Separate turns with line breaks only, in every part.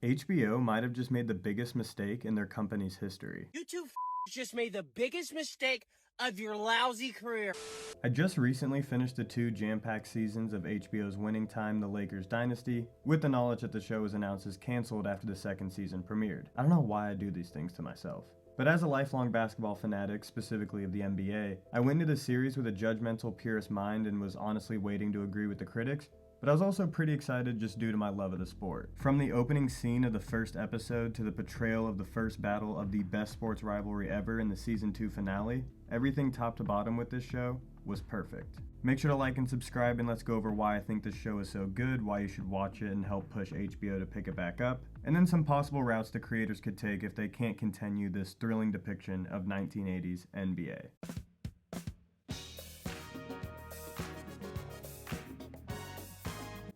HBO might have just made the biggest mistake in their company's history.
You two just made the biggest mistake of your lousy career.
I just recently finished the 2 jam-packed seasons of HBO's Winning Time: The Lakers Dynasty, with the knowledge that the show was announced as cancelled after the 2nd season premiered. I don't know why I do these things to myself. But as a lifelong basketball fanatic, specifically of the NBA, I went into the series with a judgmental, purist mind and was honestly waiting to agree with the critics, but I was also pretty excited just due to my love of the sport. From the opening scene of the first episode to the portrayal of the first battle of the best sports rivalry ever in the season 2 finale, everything top to bottom with this show was perfect. Make sure to like and subscribe, and let's go over why I think this show is so good, why you should watch it and help push HBO to pick it back up, and then some possible routes the creators could take if they can't continue this thrilling depiction of 1980s NBA.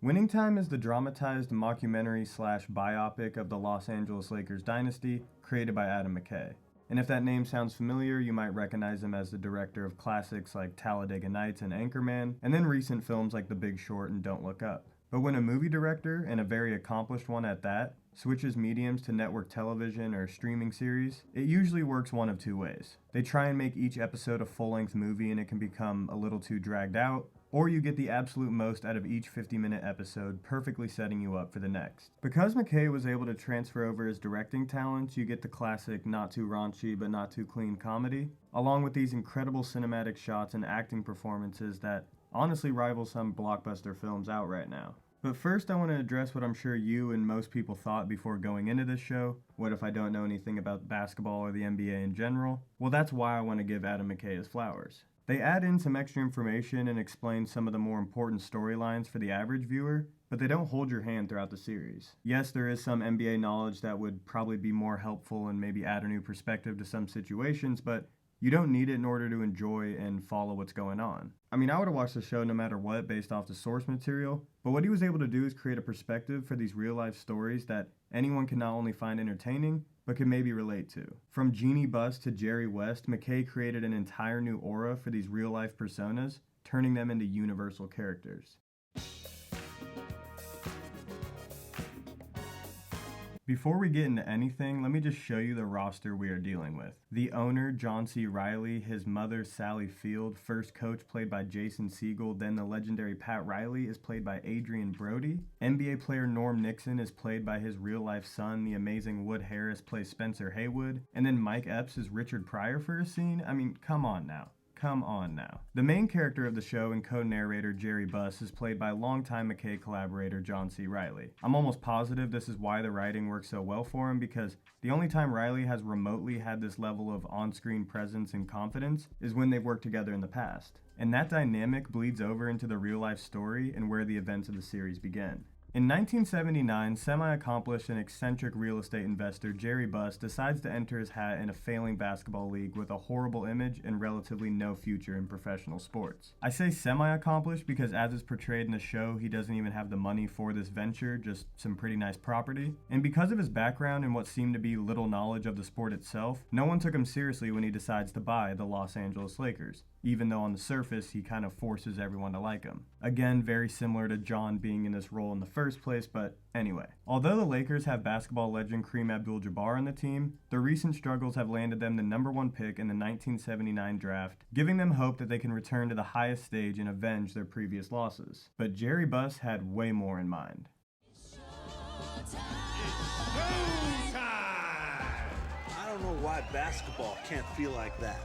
Winning Time is the dramatized mockumentary/biopic of the Los Angeles Lakers dynasty, created by Adam McKay. And if that name sounds familiar, you might recognize him as the director of classics like Talladega Nights and Anchorman, and then recent films like The Big Short and Don't Look Up. But when a movie director, and a very accomplished one at that, switches mediums to network television or streaming series, it usually works one of 2 ways. They try and make each episode a full-length movie and it can become a little too dragged out, or you get the absolute most out of each 50-minute episode, perfectly setting you up for the next. Because McKay was able to transfer over his directing talents, you get the classic not too raunchy but not too clean comedy, along with these incredible cinematic shots and acting performances that honestly rival some blockbuster films out right now. But first I want to address what I'm sure you and most people thought before going into this show. What if I don't know anything about basketball or the NBA in general? Well, that's why I want to give Adam McKay his flowers. They add in some extra information and explain some of the more important storylines for the average viewer, but they don't hold your hand throughout the series. Yes, there is some NBA knowledge that would probably be more helpful and maybe add a new perspective to some situations, but you don't need it in order to enjoy and follow what's going on. I mean, I would have watched the show no matter what based off the source material, but what he was able to do is create a perspective for these real-life stories that anyone can not only find entertaining, but can maybe relate to. From Jeannie Buss to Jerry West, McKay created an entire new aura for these real-life personas, turning them into universal characters. Before we get into anything, let me just show you the roster we are dealing with. The owner, John C. Reilly, his mother, Sally Field, first coach played by Jason Segel, then the legendary Pat Riley is played by Adrian Brody. NBA player Norm Nixon is played by his real-life son, the amazing Wood Harris plays Spencer Haywood, and then Mike Epps is Richard Pryor for a scene. I mean, come on now. The main character of the show and co-narrator Jerry Buss is played by longtime McKay collaborator John C. Reilly. I'm almost positive this is why the writing works so well for him, because the only time Reilly has remotely had this level of on-screen presence and confidence is when they've worked together in the past. And that dynamic bleeds over into the real-life story and where the events of the series begin. In 1979, semi-accomplished and eccentric real estate investor Jerry Buss decides to enter his hat in a failing basketball league with a horrible image and relatively no future in professional sports. I say semi-accomplished because as is portrayed in the show, he doesn't even have the money for this venture, just some pretty nice property. And because of his background and what seemed to be little knowledge of the sport itself, no one took him seriously when he decides to buy the Los Angeles Lakers, even though on the surface he kind of forces everyone to like him. Again, very similar to John being in this role in the first place, but anyway. Although the Lakers have basketball legend Kareem Abdul-Jabbar on the team, their recent struggles have landed them the #1 pick in the 1979 draft, giving them hope that they can return to the highest stage and avenge their previous losses. But Jerry Buss had way more in mind.
I don't know why basketball can't feel like that.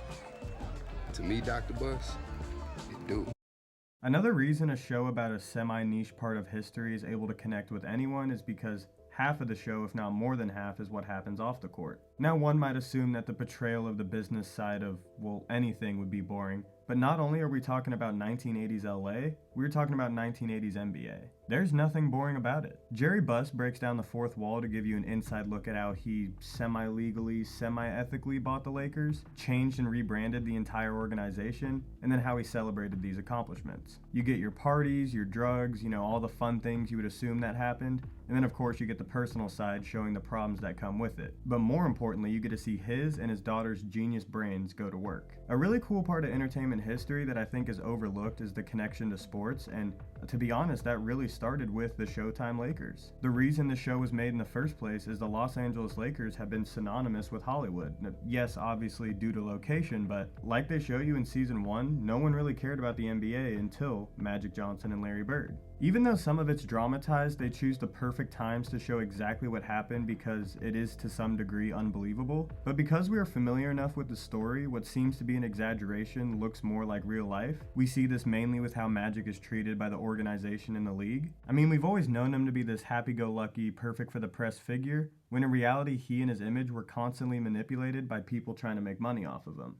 To me, Dr. Buss, it do.
Another reason a show about a semi-niche part of history is able to connect with anyone is because half of the show, if not more than half, is what happens off the court. Now, one might assume that the portrayal of the business side of, well, anything would be boring, but not only are we talking about 1980s LA, we're talking about 1980s NBA. There's nothing boring about it. Jerry Buss breaks down the fourth wall to give you an inside look at how he semi-legally, semi-ethically bought the Lakers, changed and rebranded the entire organization, and then how he celebrated these accomplishments. You get your parties, your drugs, all the fun things you would assume that happened, and then of course you get the personal side showing the problems that come with it. But more importantly, you get to see his and his daughter's genius brains go to work. A really cool part of entertainment history that I think is overlooked is the connection to sports. sports, and to be honest, that really started with the Showtime Lakers. The reason the show was made in the first place is the Los Angeles Lakers have been synonymous with Hollywood. Now, yes, obviously due to location, but like they show you in season 1, no one really cared about the NBA until Magic Johnson and Larry Bird. Even though some of it's dramatized, they choose the perfect times to show exactly what happened because it is to some degree unbelievable. But because we are familiar enough with the story, what seems to be an exaggeration looks more like real life. We see this mainly with how Magic is treated by the organization in the league. I mean, we've always known him to be this happy-go-lucky, perfect for the press figure, when in reality he and his image were constantly manipulated by people trying to make money off of him.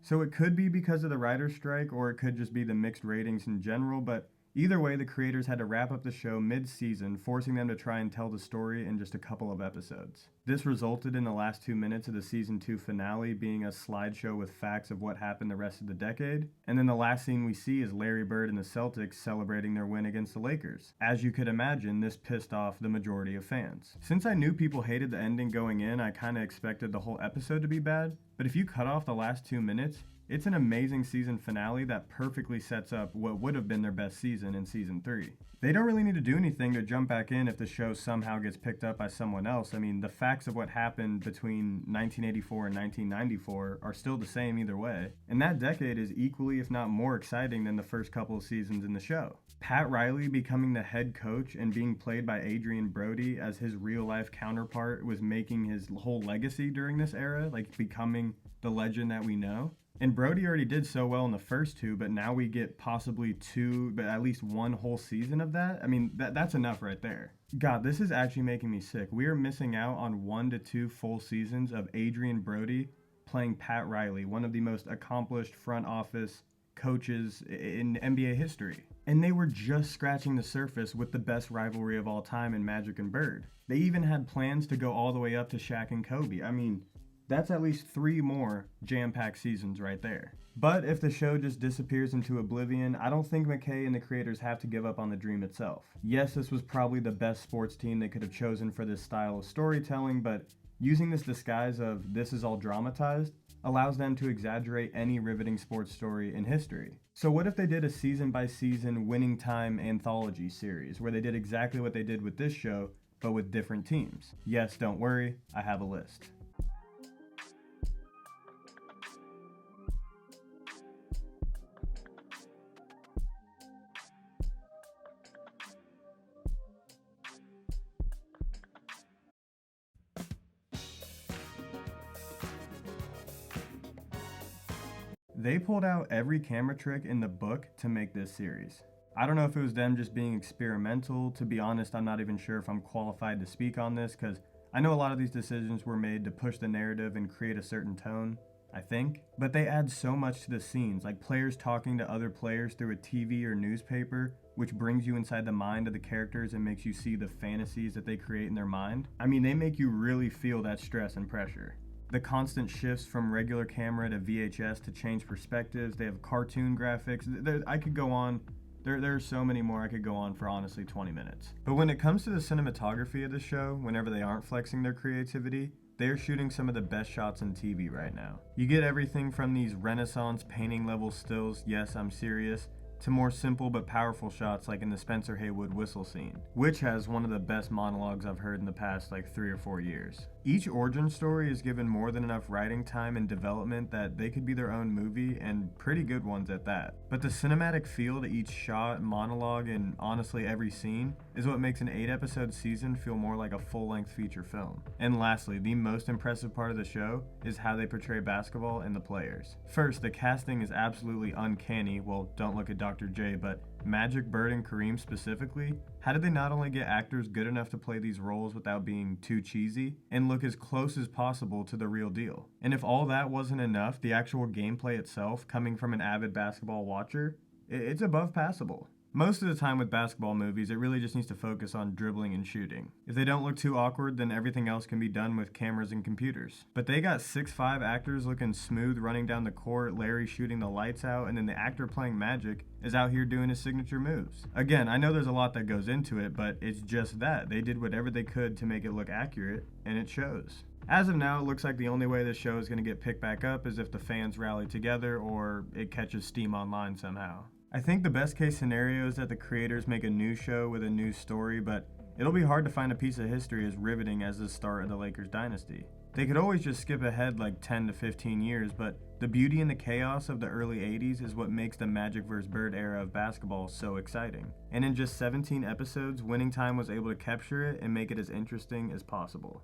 So it could be because of the writer's strike, or it could just be the mixed ratings in general, but either way, the creators had to wrap up the show mid-season, forcing them to try and tell the story in just a couple of episodes. This resulted in the last 2 minutes of the season 2 finale being a slideshow with facts of what happened the rest of the decade, and then the last scene we see is Larry Bird and the Celtics celebrating their win against the Lakers. As you could imagine, this pissed off the majority of fans. Since I knew people hated the ending going in, I kinda expected the whole episode to be bad, but if you cut off the last 2 minutes, it's an amazing season finale that perfectly sets up what would have been their best season in season 3. They don't really need to do anything to jump back in if the show somehow gets picked up by someone else. I mean, the facts of what happened between 1984 and 1994 are still the same either way, and that decade is equally, if not more, exciting than the first couple of seasons in the show. Pat Riley becoming the head coach and being played by Adrian Brody as his real-life counterpart was making his whole legacy during this era, like becoming the legend that we know. And Brody already did so well in the first 2, but now we get possibly 2, but at least 1 whole season of that. I mean, that's enough right there. God, this is actually making me sick. We are missing out on 1 to 2 full seasons of Adrian Brody playing Pat Riley, one of the most accomplished front office coaches in NBA history. And they were just scratching the surface with the best rivalry of all time in Magic and Bird. They even had plans to go all the way up to Shaq and Kobe. I mean, that's at least 3 more jam-packed seasons right there. But if the show just disappears into oblivion, I don't think McKay and the creators have to give up on the dream itself. Yes, this was probably the best sports team they could have chosen for this style of storytelling, but using this disguise of this is all dramatized allows them to exaggerate any riveting sports story in history. So what if they did a season-by-season winning time anthology series where they did exactly what they did with this show, but with different teams? Yes, don't worry, I have a list. They pulled out every camera trick in the book to make this series. I don't know if it was them just being experimental. To be honest, I'm not even sure if I'm qualified to speak on this because I know a lot of these decisions were made to push the narrative and create a certain tone, I think. But they add so much to the scenes, like players talking to other players through a TV or newspaper, which brings you inside the mind of the characters and makes you see the fantasies that they create in their mind. I mean, they make you really feel that stress and pressure. The constant shifts from regular camera to VHS to change perspectives. They have cartoon graphics. I could go on. There are so many more. I could go on for honestly 20 minutes. But when it comes to the cinematography of the show, whenever they aren't flexing their creativity, they are shooting some of the best shots in TV right now. You get everything from these Renaissance painting level stills, yes, I'm serious, to more simple but powerful shots like in the Spencer Haywood whistle scene, which has one of the best monologues I've heard in the past like 3 or 4 years. Each origin story is given more than enough writing time and development that they could be their own movie, and pretty good ones at that. But the cinematic feel to each shot, monologue, and honestly every scene is what makes an 8-episode season feel more like a full-length feature film. And lastly, the most impressive part of the show is how they portray basketball and the players. First, the casting is absolutely uncanny. Well, don't look at Dr. J, but Magic, Bird, and Kareem specifically, how did they not only get actors good enough to play these roles without being too cheesy, and look as close as possible to the real deal? And if all that wasn't enough, the actual gameplay itself, coming from an avid basketball watcher, it's above passable. Most of the time with basketball movies, it really just needs to focus on dribbling and shooting. If they don't look too awkward, then everything else can be done with cameras and computers. But they got 6'5" actors looking smooth running down the court, Larry shooting the lights out, and then the actor playing Magic is out here doing his signature moves. Again, I know there's a lot that goes into it, but it's just that. They did whatever they could to make it look accurate, and it shows. As of now, it looks like the only way this show is going to get picked back up is if the fans rally together or it catches steam online somehow. I think the best case scenario is that the creators make a new show with a new story, but it'll be hard to find a piece of history as riveting as the start of the Lakers dynasty. They could always just skip ahead like 10 to 15 years, but the beauty and the chaos of the early 80s is what makes the Magic vs. Bird era of basketball so exciting. And in just 17 episodes, Winning Time was able to capture it and make it as interesting as possible.